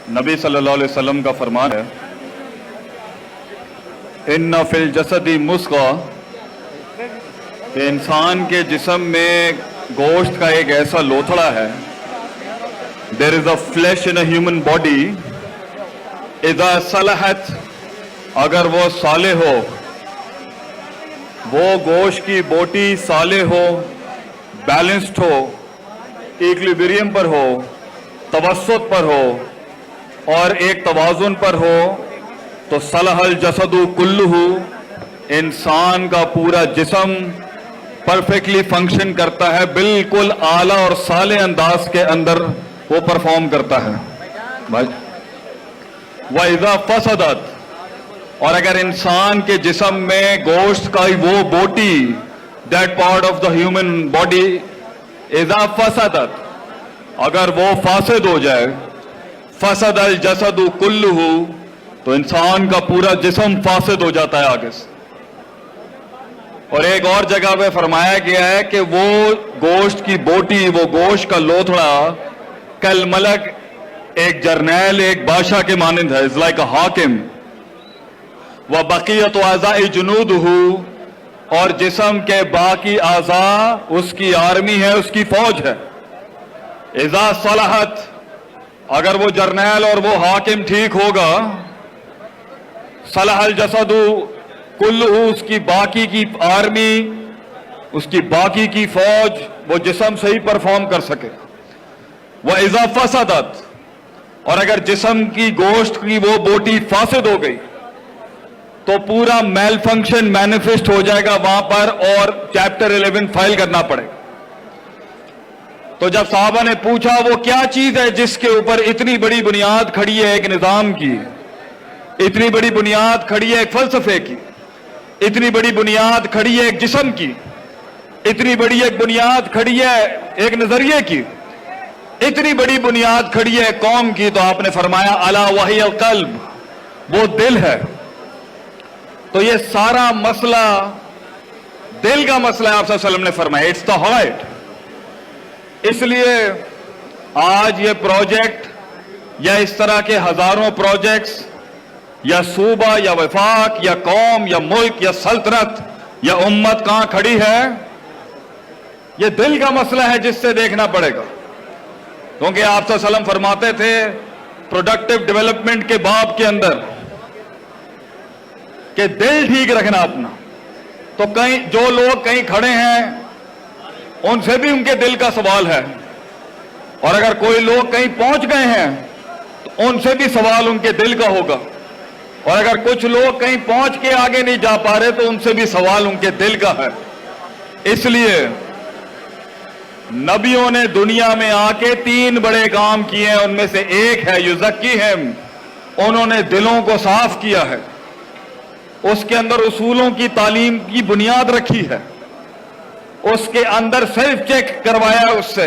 नबी सल्लल्लाहु अलैहि वसल्लम का फरमान है, इन्ना फिल जसदी मुस्का, कि इंसान के जिस्म में गोश्त का एक ऐसा लोथड़ा है, there is a flash in a human body, इज़ा सलहत, अगर वो साले हो, वो गोश्त की बोटी साले हो, बैलेंस्ड हो, इक्विलिब्रियम पर हो, तवस्सुत पर हो और एक तवाजुन पर हो, तो सलहल जसदु कुल्लुहु, इंसान का पूरा जिस्म परफेक्टली फंक्शन करता है, बिल्कुल आला और साले अंदाज के अंदर वो परफॉर्म करता है भाई। वइज़ा फसदत, और अगर इंसान के जिस्म में गोश्त का वो बोटी, that part of the human body, इज़ा फसदत, अगर वो फासिद हो जाए, फसदल जसदु कुल्लुहु, तो इंसान का पूरा जिस्म फासिद हो जाता है आगे से। और एक और जगह पे फरमाया गया है कि वो गोश्त की बोटी, वो गोश्त का लोथड़ा कल मलक, एक जर्नैल, एक बादशाह के मानिंद है, इज लाइक अ हाकिम। व बकियत आज़ाए जुनूदहु, और जिस्म के बाकी आज़ा उसकी आर्मी है, उसकी फौज है। इज़ा सलहत, अगर वो जर्नैल और वो हाकिम ठीक होगा, सलहल जसदु कुल्लुहु, उसकी बाकी की आर्मी, उसकी बाकी की फौज, वो जिस्म से ही परफॉर्म कर सके। वह इज़ा फसदत, और अगर जिस्म की गोश्त की वो बोटी फासिद हो गई, तो पूरा मेल फंक्शन मैनिफेस्ट हो जाएगा वहां पर, और चैप्टर 11 फाइल करना पड़ेगा। तो जब साहबा ने पूछा वो क्या चीज है जिसके ऊपर इतनी बड़ी बुनियाद खड़ी है एक निजाम की, इतनी बड़ी बुनियाद खड़ी है एक फलसफे की, इतनी बड़ी बुनियाद खड़ी है एक जिस्म की, इतनी बड़ी एक बुनियाद खड़ी है एक नजरिए की, इतनी बड़ी बुनियाद खड़ी है कौम की, तो आपने फरमाया अला वही अल कल्ब, वो दिल है। तो ये सारा मसला दिल का मसला है, आप सल्लल्लाहु अलैहि वसल्लम ने फरमाया इट्स द हार्ट। इसलिए आज ये प्रोजेक्ट या इस तरह के हजारों प्रोजेक्ट्स, या सूबा या वफाक या कौम या मुल्क या सल्तनत या उम्मत कहां खड़ी है, ये दिल का मसला है जिससे देखना पड़ेगा। क्योंकि आप सल्लल्लाहु अलैहि वसल्लम फरमाते थे प्रोडक्टिव डेवलपमेंट के बाब के अंदर कि दिल ठीक रखना अपना। तो कहीं जो लोग कहीं खड़े हैं उनसे भी उनके दिल का सवाल है, और अगर कोई लोग कहीं पहुंच गए हैं तो उनसे भी सवाल उनके दिल का होगा, और अगर कुछ लोग कहीं पहुंच के आगे नहीं जा पा रहे तो उनसे भी सवाल उनके दिल का है। इसलिए नबियों ने दुनिया में आके 3 बड़े काम किए हैं, उनमें से एक है युज़क्कीहिम, उन्होंने दिलों को साफ किया है, उसके अंदर उसूलों की तालीम की बुनियाद रखी है, उसके अंदर सेल्फ चेक करवाया उससे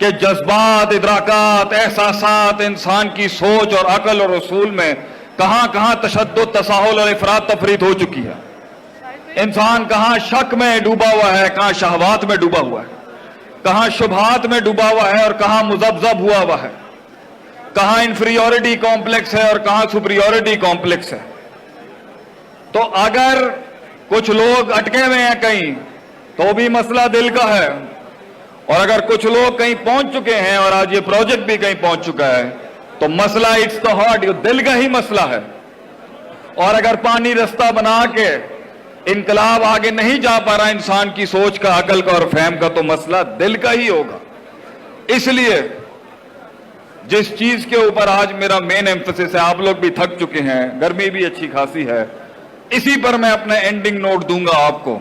कि जज्बात, इदराकात, एहसासात, इंसान की सोच और अकल और उसूल में कहां कहां तशद्दुद, तसाहुल और इफरात तफरीत हो चुकी है। इंसान कहां शक में डूबा हुआ है, कहां शहवात में डूबा हुआ है, कहां शुबहात में डूबा हुआ है और कहां मुज़ब्ज़ब हुआ है, कहां इंफीरियॉरिटी कॉम्प्लेक्स है और कहां सुपीरियॉरिटी कॉम्प्लेक्स है। तो अगर कुछ लोग अटके हुए हैं कहीं, तो भी मसला दिल का है, और अगर कुछ लोग कहीं पहुंच चुके हैं और आज ये प्रोजेक्ट भी कहीं पहुंच चुका है, तो मसला इट्स द हार्ट, ये दिल का ही मसला है। और अगर पानी रास्ता बना के इनकलाब आगे नहीं जा पा रहा इंसान की सोच का, अकल का और फहम का, तो मसला दिल का ही होगा। इसलिए जिस चीज के ऊपर आज मेरा मेन एम्फेसिस है, आप लोग भी थक चुके हैं, गर्मी भी अच्छी खासी है, इसी पर मैं अपना एंडिंग नोट दूंगा आपको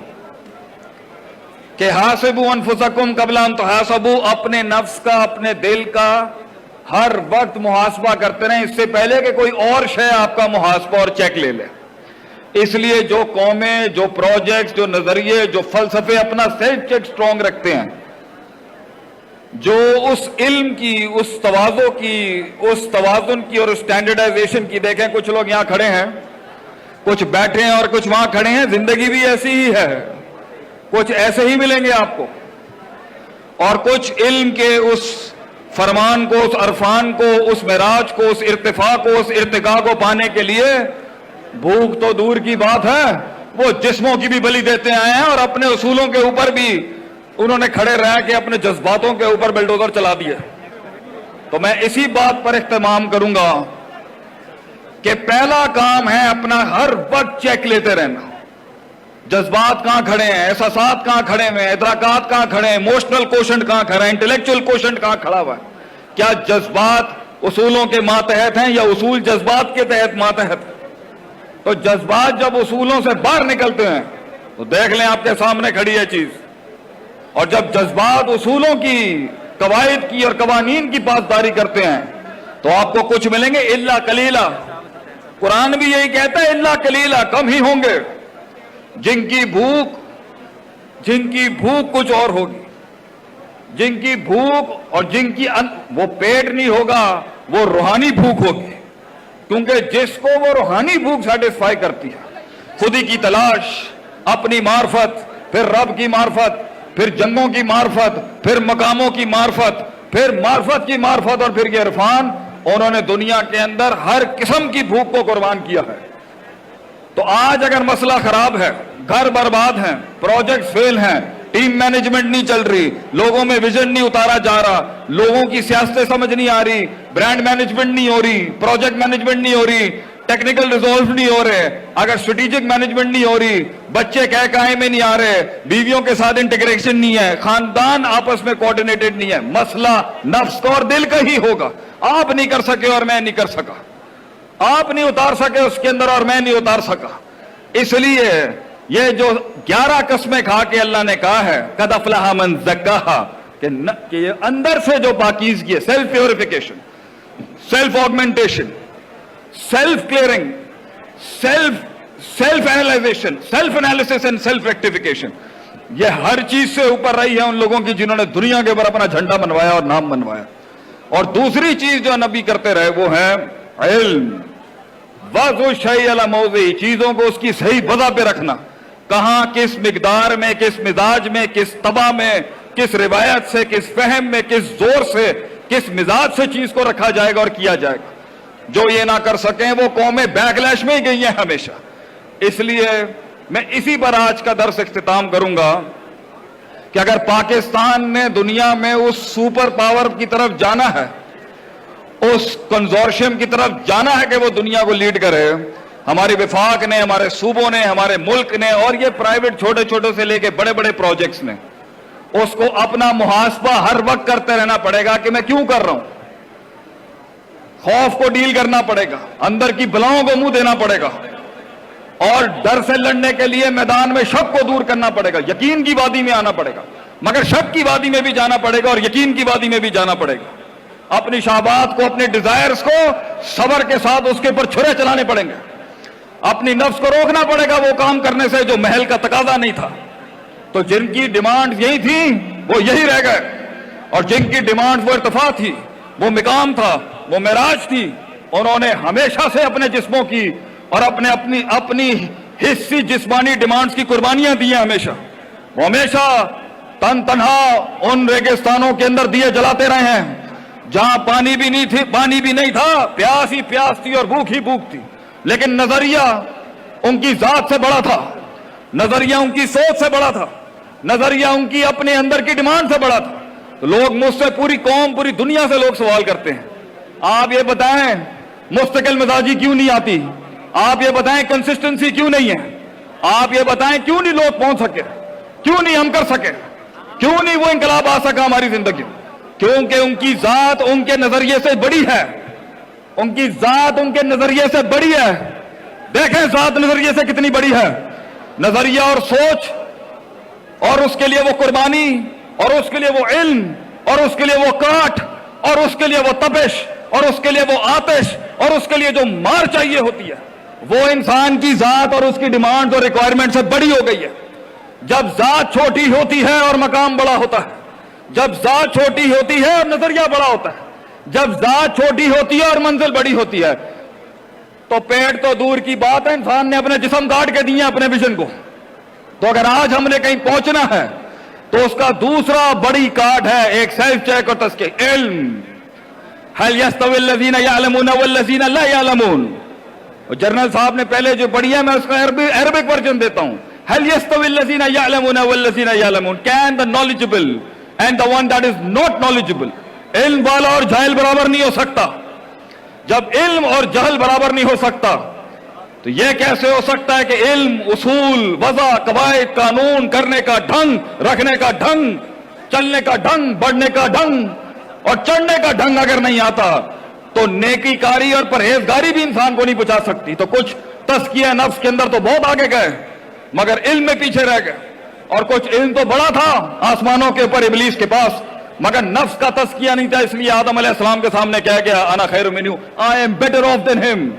कि हासिबू अनफुसकुम क़ब्ल अन तुहासबू, अपने नफ्स का, अपने दिल का हर वक्त मुहासबा करते रहें, इससे पहले कि कोई और शय आपका मुहासबा और चेक ले ले। इसलिए जो कौमें, जो प्रोजेक्ट्स, जो नजरिए, जो फलसफे अपना सेल्फ चेक स्ट्रॉन्ग रखते हैं, जो उस इल्म की, उस तवाज़ो की, उस तवाज़ुन की और स्टैंडर्डाइजेशन की, देखें कुछ लोग यहां खड़े हैं, कुछ बैठे हैं और कुछ वहां खड़े हैं, जिंदगी भी ऐसी ही है, कुछ ऐसे ही मिलेंगे आपको, और कुछ इल्म के उस फरमान को, उस अरफान को, उस मेराज को, उस इर्तिफा को, उस इर्तिका को पाने के लिए भूख तो दूर की बात है, वो जिस्मों की भी बलि देते आए हैं और अपने उसूलों के ऊपर भी उन्होंने खड़े रह के अपने जज्बातों के ऊपर बिल्डोजर चला दिया। तो मैं इसी बात पर इख्तिमाम करूंगा कि पहला काम है अपना हर वक्त चेक लेते रहना। जज्बात कहां खड़े हैं, एहसासात कहां खड़े हैं, इदराकात कहां खड़े हैं, इमोशनल कोशेंट कहां खड़ा है, इंटेलेक्चुअल कोशेंट कहां खड़ा हुआ है। क्या जज्बात उसूलों के मातहत हैं या उसूल जज्बात के तहत मातहत? तो जज्बात जब उसूलों से बाहर निकलते हैं तो देख लें आपके सामने खड़ी है चीज। और जब जज्बात उसूलों की, कवायद की और कवानीन की पासदारी करते हैं तो आपको कुछ मिलेंगे इल्ला कलीला। कुरान भी यही कहता है, इल्ला कलीला, कम ही होंगे जिनकी भूख कुछ और होगी, जिनकी भूख और जिनकी वो पेट नहीं होगा, वो रूहानी भूख होगी। क्योंकि जिसको वो रूहानी भूख सेटिस्फाई करती है, खुदी की तलाश, अपनी मार्फत, फिर रब की मार्फत, फिर जंगों की मार्फत, फिर मकामों की मार्फत, फिर मार्फत की मार्फत और फिर ये इरफान, उन्होंने दुनिया के अंदर हर किस्म की भूख को कुर्बान किया है। तो आज अगर मसला खराब है, घर बर्बाद है, प्रोजेक्ट फेल हैं, टीम मैनेजमेंट नहीं चल रही, लोगों में विजन नहीं उतारा जा रहा, लोगों की सियासतें समझ नहीं आ रही, ब्रांड मैनेजमेंट नहीं हो रही, प्रोजेक्ट मैनेजमेंट नहीं हो रही, टेक्निकल रिजॉल्व नहीं हो रहे, अगर स्ट्रेटेजिक मैनेजमेंट नहीं हो रही, बच्चे कह काहे में नहीं आ रहे, बीवियों के साथ इंटीग्रेशन नहीं है, खानदान आपस में कोऑर्डिनेटेड नहीं है, मसला नफ्स का और दिल का ही होगा। आप नहीं कर सके और मैं नहीं कर सका, आप नहीं उतार सके उसके अंदर और मैं नहीं उतार सका। इसलिए ये जो 11 कस्में खा के अल्लाह ने कहा है, कद अफलहा मन ज़क्काहा, कि ये अंदर से जो पाकीज़गी है, self purification, self augmentation, self clearing, self analysation, self analysis and self rectification, ये हर चीज से ऊपर रही है उन लोगों की जिन्होंने दुनिया के ऊपर अपना झंडा बनवाया और नाम बनवाया। और दूसरी चीज जो नबी करते रहे वो है इल्म, वज़्उ शै अला मौज़िही, चीजों को उसकी सही वज़ा पे रखना, कहां, किस मिकदार में, किस मिजाज में, किस तबा में, किस रिवायत से, किस फहम में, किस जोर से, किस मिजाज से चीज को रखा जाएगा और किया जाएगा। जो ये ना कर सकें वो कौमें बैकलैश में ही गई हैं हमेशा। इसलिए मैं इसी पर आज का दर्स इख्तिताम करूंगा कि अगर पाकिस्तान ने दुनिया में उस सुपर पावर की तरफ जाना है, उस कंजोर्शियम की तरफ जाना है कि वो दुनिया को लीड करे, हमारी विफाक ने, हमारे सूबों ने, हमारे मुल्क ने और ये प्राइवेट छोटे छोटे से लेके बड़े बड़े प्रोजेक्ट्स ने, उसको अपना मुहासबा हर वक्त करते रहना पड़ेगा कि मैं क्यों कर रहा हूं। खौफ को डील करना पड़ेगा, अंदर की बलाओं को मुंह देना पड़ेगा और डर से लड़ने के लिए मैदान में शक को दूर करना पड़ेगा, यकीन की वादी में आना पड़ेगा, मगर शक की वादी में भी जाना पड़ेगा और यकीन की वादी में भी जाना पड़ेगा। अपनी शाबात को, अपने डिजायर्स को सबर के साथ उसके ऊपर छुरे चलाने पड़ेंगे, अपनी नफ्स को रोकना पड़ेगा वो काम करने से जो महल का तकाजा नहीं था। तो जिनकी डिमांड यही थी वो यही रह गए, और जिनकी डिमांड वो इर्तिफा थी, वो मिकाम था, वो मेराज थी, उन्होंने हमेशा से अपने जिस्मों की और अपनी हिस्सी जिस्मानी डिमांड्स की कुर्बानियां दी हैं। हमेशा वो हमेशा तन तन्हा उन रेगिस्तानों के अंदर दिए जलाते रहे हैं जहां पानी भी नहीं था, प्यास ही प्यास थी और भूख ही भूख थी, लेकिन नजरिया उनकी जात से बड़ा था, नजरिया उनकी सोच से बड़ा था, नजरिया उनकी अपने अंदर की डिमांड से बड़ा था। तो लोग मुझसे, पूरी कौम, पूरी दुनिया से लोग सवाल करते हैं, आप ये बताएं मुस्तकिल मिजाजी क्यों नहीं आती, आप ये बताएं कंसिस्टेंसी क्यों नहीं है, आप ये बताएं क्यों नहीं लोग पहुंच सके, क्यों नहीं हम कर सके, क्यों नहीं वो इंकलाब आ सका हमारी जिंदगी। क्योंकि उनकी जात उनके नजरिए से बड़ी है, उनकी जात उनके नजरिए से बड़ी है। देखें जात नजरिए से कितनी बड़ी है, नजरिया और सोच, और उसके लिए वो कुर्बानी, और उसके लिए वो इल्म, और उसके लिए वो काट, और उसके लिए वो तपिश, और उसके लिए वो आतिश, और उसके लिए जो मार चाहिए होती है, वो इंसान की जात और उसकी डिमांड और रिक्वायरमेंट से बड़ी हो गई है। जब जात छोटी होती है और मकाम बड़ा होता है, जब जात छोटी होती है और नजरिया बड़ा होता है, जब जात छोटी होती है और मंजिल बड़ी होती है, तो पेट तो दूर की बात है, इंसान ने अपने जिस्म काट के दिए अपने विजन को। तो अगर आज हमने कहीं पहुंचना है, تو اس کا دوسرا بڑی کارڈ ہے ایک سیلف چیک اور تزکیہ علم. هل يستوي الذين يعلمون والذين لا يعلمون. جنرل صاحب نے پہلے جو پڑھی ہے میں اس کا عربک ورژن دیتا ہوں. هل يستوي الذين يعلمون والذين يعلمون. Can the knowledgeable and the one that is not knowledgeable. علم والا اور جاہل برابر نہیں ہو سکتا. جب علم اور جہل برابر نہیں ہو سکتا تو یہ کیسے ہو سکتا ہے کہ علم، اصول، وضع، قواعد، قانون کرنے کا ڈھنگ، رکھنے کا ڈھنگ، چلنے کا ڈھنگ، بڑھنے کا ڈھنگ اور چڑھنے کا ڈھنگ اگر نہیں آتا تو نیکی کاری اور پرہیزگاری بھی انسان کو نہیں بچا سکتی. تو کچھ تزکیہ نفس کے اندر تو بہت آگے گئے مگر علم میں پیچھے رہ گئے. اور کچھ علم تو بڑا تھا آسمانوں کے اوپر ابلیس کے پاس مگر نفس کا تزکیہ نہیں تھا. اس لیے آدم علیہ السلام کے سامنے کہا گیا انا خیر منہ، آئی ایم بیٹر آف دین ہم.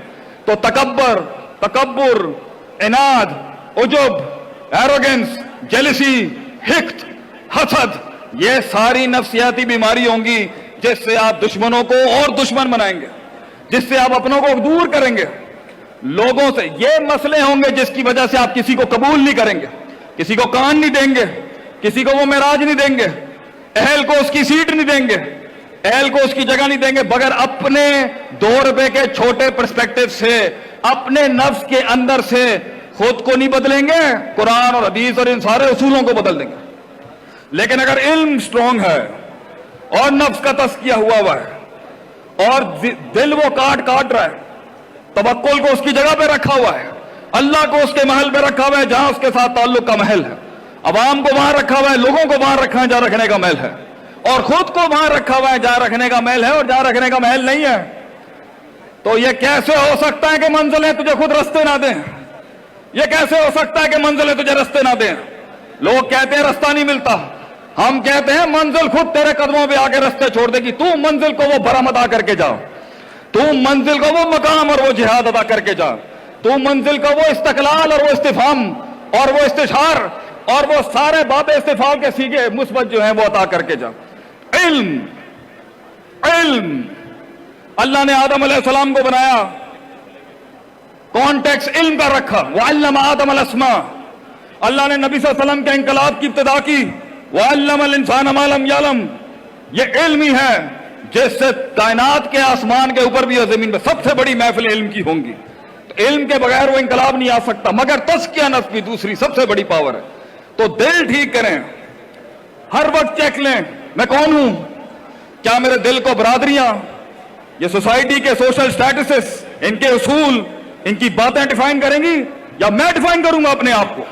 تو تکبر، عناد، عجب، ایروگنس، جیلسی، حقد، حسد، یہ ساری نفسیاتی بیماری ہوں گی جس سے آپ دشمنوں کو اور دشمن بنائیں گے، جس سے آپ اپنوں کو دور کریں گے لوگوں سے. یہ مسئلے ہوں گے جس کی وجہ سے آپ کسی کو قبول نہیں کریں گے، کسی کو کان نہیں دیں گے، کسی کو وہ معراج نہیں دیں گے، اہل کو اس کی سیٹ نہیں دیں گے، اہل کو اس کی جگہ نہیں دیں گے بغیر اپنے 2 روپے کے چھوٹے پرسپیکٹو سے، اپنے نفس کے اندر سے خود کو نہیں بدلیں گے، قرآن اور حدیث اور ان سارے اصولوں کو بدل دیں گے. لیکن اگر علم سٹرونگ ہے اور نفس کا تزکیہ ہوا ہے اور دل وہ کاٹ رہا ہے، توکل کو اس کی جگہ پہ رکھا ہوا ہے، اللہ کو اس کے محل پہ رکھا ہوا ہے جہاں اس کے ساتھ تعلق کا محل ہے، عوام کو وہاں رکھا ہوا ہے، لوگوں کو وہاں رکھا ہے جہاں رکھنے کا محل ہے، اور خود کو وہاں رکھا ہوا ہے جہاں رکھنے کا محل ہے اور جہاں رکھنے کا محل نہیں ہے. تو یہ کیسے ہو سکتا ہے کہ منزلیں تجھے خود رستے نہ دیں؟ یہ کیسے ہو سکتا ہے کہ منزلیں تجھے رستے نہ دیں؟ لوگ کہتے ہیں رستہ نہیں ملتا، ہم کہتے ہیں منزل خود تیرے قدموں پہ آ کے رستے چھوڑ دے گی. تو منزل کو وہ بھرم ادا کر کے جا، تو منزل کو وہ مقام اور وہ جہاد ادا کر کے جا، تو منزل کو وہ استقلال اور وہ استفہام اور وہ استشار اور وہ سارے باب استفہام کے سیگے مثبت جو ہیں وہ عطا کر کے جا. علم اللہ نے آدم علیہ السلام کو بنایا، کانٹیکس علم کا رکھا. وَعَلَّمَ آدَمَ الْأَسْمَاءَ. اللہ نے نبی صلی اللہ علیہ وسلم کے انقلاب کی ابتدا کی. وَعَلَّمَ الْإِنسَانَ مَا لَمْ يَعْلَمْ. یہ علم ہی ہے جس سے کائنات کے آسمان کے اوپر بھی اور زمین پہ سب سے بڑی محفل علم کی ہوں گی. تو علم کے بغیر وہ انقلاب نہیں آ سکتا. مگر تزکیہ نفس کی دوسری سب سے بڑی پاور ہے. تو دل ٹھیک کریں، ہر وقت چیک لیں میں کون ہوں. کیا میرے دل کو برادریاں، یہ سوسائٹی کے سوشل سٹیٹسز، ان کے اصول، ان کی باتیں ڈیفائن کریں گی یا میں ڈیفائن کروں گا اپنے آپ کو؟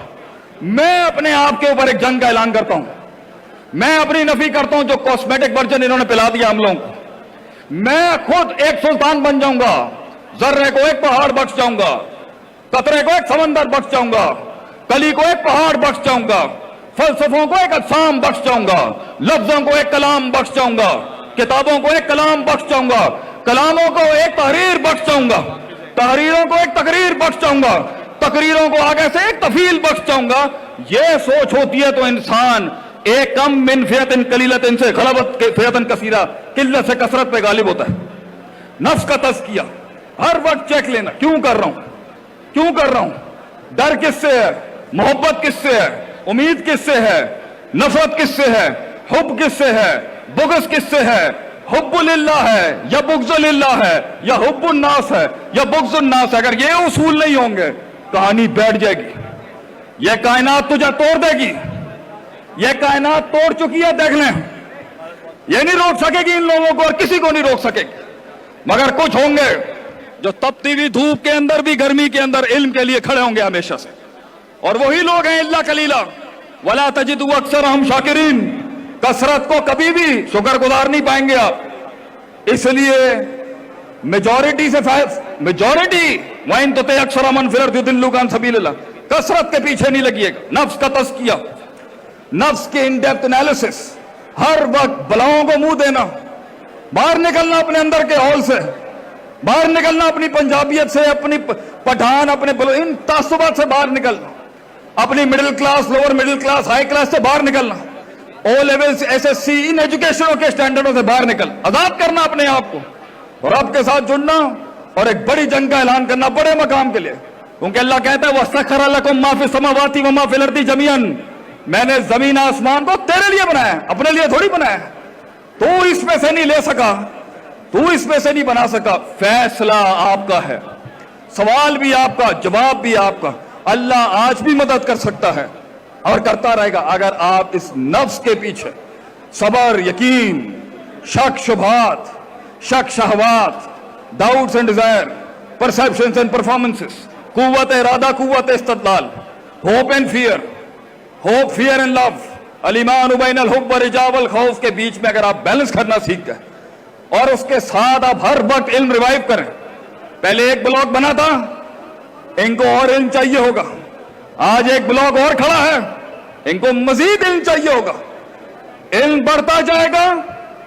میں اپنے آپ کے اوپر ایک جنگ کا اعلان کرتا ہوں. میں اپنی نفی کرتا ہوں جو کاسمیٹک ورژن انہوں نے پلا دیا ہم لوگوں کو. میں خود ایک سلطان بن جاؤں گا، ذرے کو ایک پہاڑ بخش جاؤں گا، قطرے کو ایک سمندر بخش جاؤں گا، کلی کو ایک پہاڑ بخش جاؤں گا، فلسفوں کو ایک اقسام بخش جاؤں گا، لفظوں کو ایک کلام بخش جاؤں گا، کتابوں کو ایک کلام بخش جاؤں گا، کلاموں کو ایک تحریر بخش جاؤں گا، تحریروں کو ایک تقریر بخش جاؤں گا، تقریروں کو آگے سے ایک تفیل بخش جاؤں گا. یہ سوچ ہوتی ہے تو انسان ایک کم من فیعۃ قلیلۃ سے غلبت فیعۃ کثیرہ، قلت سے کثرت پہ غالب ہوتا ہے. نفس کا تزکیہ ہر وقت چیک لینا، کیوں کر رہا ہوں، کیوں کر رہا ہوں، ڈر کس سے ہے، محبت کس سے ہے، امید کس سے ہے، نفرت کس سے ہے، حب کس سے ہے، بغض کس سے ہے، حب للہ ہے یا بغض للہ ہے یا حب الناس ہے یا بغض الناس ہے. اگر یہ اصول نہیں ہوں گے کہانی بیٹھ جائے گی. یہ کائنات تجھے توڑ دے گی، یہ کائنات توڑ چکی ہے، دیکھ لیں. یہ نہیں روک سکے گی ان لوگوں کو اور کسی کو نہیں روک سکے گی. مگر کچھ ہوں گے جو تپتی ہوئی دھوپ کے اندر بھی گرمی کے اندر علم کے لیے کھڑے ہوں گے ہمیشہ سے، اور وہی لوگ ہیں الا قلیلا ولا تجدوا اکثرهم شاکرین. کثرت کو کبھی بھی شکر گزار نہیں پائیں گے آپ. اس لیے میجورٹی سے میجورٹی وَإِن تُطِعْ أَكْثَرَ مَنْ فِي الْأَرْضِ يُضِلُّوكَ عَنْ سَبِيلِ اللَّهِ. کثرت کے پیچھے نہیں لگیے گا. نفس کا تزکیہ، نفس کے ان ڈیپتھ انالیسس، ہر وقت بلاؤں کو منہ دینا، باہر نکلنا اپنے اندر کے ہال سے، باہر نکلنا اپنی پنجابیت سے، اپنی پٹھان، اپنے ان تعصبات سے باہر نکلنا، اپنی middle class, lower middle class, high class سے باہر نکلنا، O level S S C ان ایجوکیشنوں کے سٹینڈرڈوں سے باہر نکل، آزاد کرنا اپنے آپ کو اور رب کے ساتھ جڑنا اور ایک بڑی جنگ کا اعلان کرنا بڑے مقام کے لیے. کیونکہ اللہ کہتا ہے وَسَخَّرَ لَكُم مَّا فِي السَّمَاوَاتِ وَمَا فِي الْأَرْضِ جَمِيعًا. میں نے زمین آسمان کو تیرے لیے بنایا، اپنے لیے تھوڑی بنایا، تو اس میں سے نہیں لے سکا، تو اس میں سے نہیں بنا سکا، فیصلہ آپ کا ہے، سوال بھی آپ کا، جواب بھی آپ کا۔ اللہ آج بھی مدد کر سکتا ہے اور کرتا رہے گا اگر آپ اس نفس کے پیچھے صبر، یقین، شک شبہات، شک شہوات، doubts and desire, perceptions and performances, قوت ارادہ، قوت استدلال، hope and fear, hope fear and love, الایمان بین الحب والرجاء والخوف کے بیچ میں اگر آپ بیلنس کرنا سیکھ گئے اور اس کے ساتھ آپ ہر وقت علم ریوائیو کریں۔ پہلے ایک بلاک بنا تھا، ان کو اور علم چاہیے ہوگا، آج ایک بلاک اور کھڑا ہے، ان کو مزید علم چاہیے ہوگا۔ علم بڑھتا جائے گا،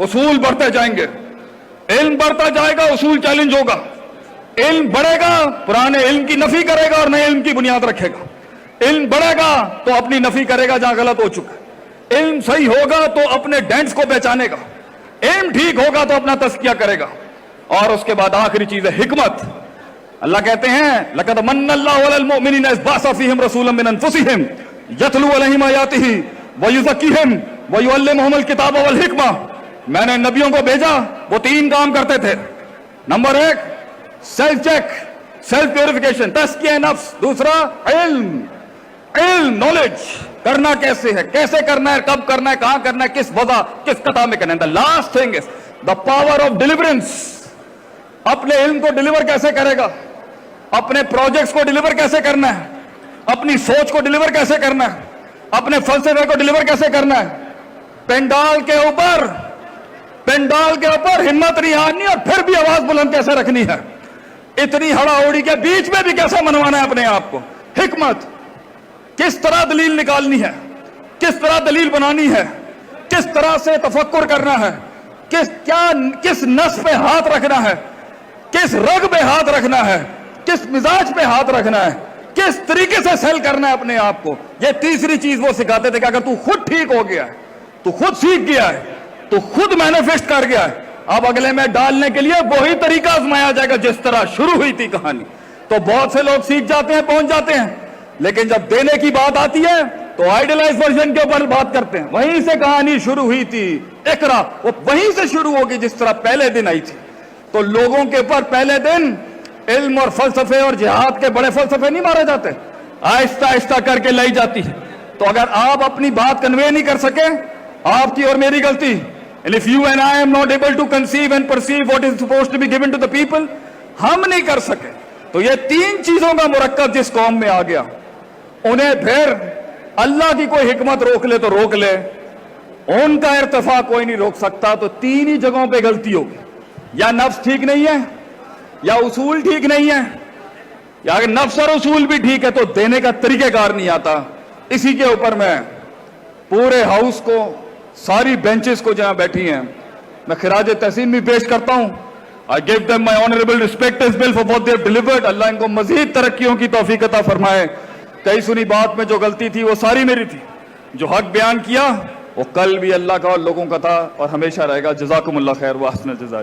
اصول بڑھتے جائیں گے، علم بڑھتا جائے گا، اصول چیلنج ہوگا، علم بڑھے گا پرانے علم کی نفی کرے گا اور نئے علم کی بنیاد رکھے گا، علم بڑھے گا تو اپنی نفی کرے گا جہاں غلط ہو چکا ہے، علم صحیح ہوگا تو اپنے ڈینٹس کو پہچانے گا، علم ٹھیک ہوگا تو اپنا تزکیہ کرے گا۔ اور اس کے بعد آخری چیز ہے حکمت۔ اللہ کہتے ہیں لَقَدْ مَنَّ اللَّهُ عَلَى الْمُؤْمِنِينَ إِذْ بَعَثَ فِيهِمْ رَسُولًا مِّنْ أَنفُسِهِمْ يَتْلُو عَلَيْهِمْ آيَاتِهِ وَيُزَكِّيهِمْ وَيُعَلِّمُهُمُ الْكِتَابَ وَالْحِكْمَةَ۔ میں نے نبیوں کو بھیجا، وہ تین کام کرتے تھے۔ نمبر ایک سیلف چیک، سیلف پیوریفیکیشن، تزکیہ نفس۔ دوسرا علم، علم، نالج کرنا کیسے ہے، کیسے کرنا ہے، کب کرنا ہے، کہاں کرنا ہے، کس وضع، کس قطع میں کرنا ہے۔ The last thing is the power of deliverance۔ اپنے علم کو ڈیلیور کیسے کرے گا، اپنے پروجیکٹس کو ڈیلیور کیسے کرنا ہے، اپنی سوچ کو ڈیلیور کیسے کرنا ہے، اپنے فلسفے کو ڈیلیور کیسے کرنا ہے۔ پینڈال کے اوپر ہمت نہیں ہارنی اور پھر بھی آواز بلند کیسے رکھنی ہے، اتنی ہڑا ہوڑی کے بیچ میں بھی کیسے منوانا ہے اپنے آپ کو۔ حکمت، کس طرح دلیل نکالنی ہے، کس طرح دلیل بنانی ہے، کس طرح سے تفکر کرنا ہے، کس نس پہ ہاتھ رکھنا ہے، کس رگ پہ ہاتھ رکھنا ہے، کس مزاج پہ ہاتھ رکھنا ہے، کس طریقے سے سیل کرنا ہے اپنے آپ کو۔ یہ تیسری چیز وہ سکھاتے تھے کہ اگر تو خود ٹھیک ہو گیا ہے، تو خود سیکھ گیا ہے، تو خود مینیفیسٹ کر گیا ہے، اب اگلے میں ڈالنے کے لیے وہی طریقہ آزمایا جائے گا جس طرح شروع ہوئی تھی کہانی۔ تو بہت سے لوگ سیکھ جاتے ہیں، پہنچ جاتے ہیں، لیکن جب دینے کی بات آتی ہے تو آئیڈیلائز ورژن کے اوپر بات کرتے ہیں۔ وہیں سے کہانی شروع ہوئی تھی، اقرا وہ وہیں سے شروع ہوگی جس طرح پہلے دن آئی تھی۔ تو لوگوں کے اوپر پہلے دن علم اور فلسفے اور جہاد کے بڑے فلسفے نہیں مارے جاتے، آہستہ آہستہ کر کے لائی جاتی ہے۔ تو اگر آپ اپنی بات کنوے نہیں کر سکے، آپ کی اور میری غلطی۔ And if you and I am not able to conceive and perceive what is supposed to be given to the people، ہم نہیں کر سکے، تو یہ تین چیزوں کا مرکب جس قوم میں آ گیا، انہیں پھر اللہ کی کوئی حکمت روک لے تو روک لے، ان کا ارتفاع کوئی نہیں روک سکتا۔ تو تین ہی جگہوں پہ غلطی ہوگی، یا نفس ٹھیک نہیں ہے، یا اصول ٹھیک نہیں ہے، یا اگر نفس اور اصول بھی ٹھیک ہے تو دینے کا طریقہ کار نہیں آتا۔ اسی کے اوپر میں پورے ہاؤس کو، ساری بینچز کو جہاں بیٹھی ہیں، میں خراج تحسین بھی پیش کرتا ہوں۔ I give them my honorable respect as well for what they have delivered۔ اللہ ان کو مزید ترقیوں کی توفیق عطا فرمائے۔ کئی سنی بات میں جو غلطی تھی وہ ساری میری تھی، جو حق بیان کیا وہ کل بھی اللہ کا اور لوگوں کا تھا اور ہمیشہ رہے گا۔ جزاکم اللہ خیر و احسن الجزاء۔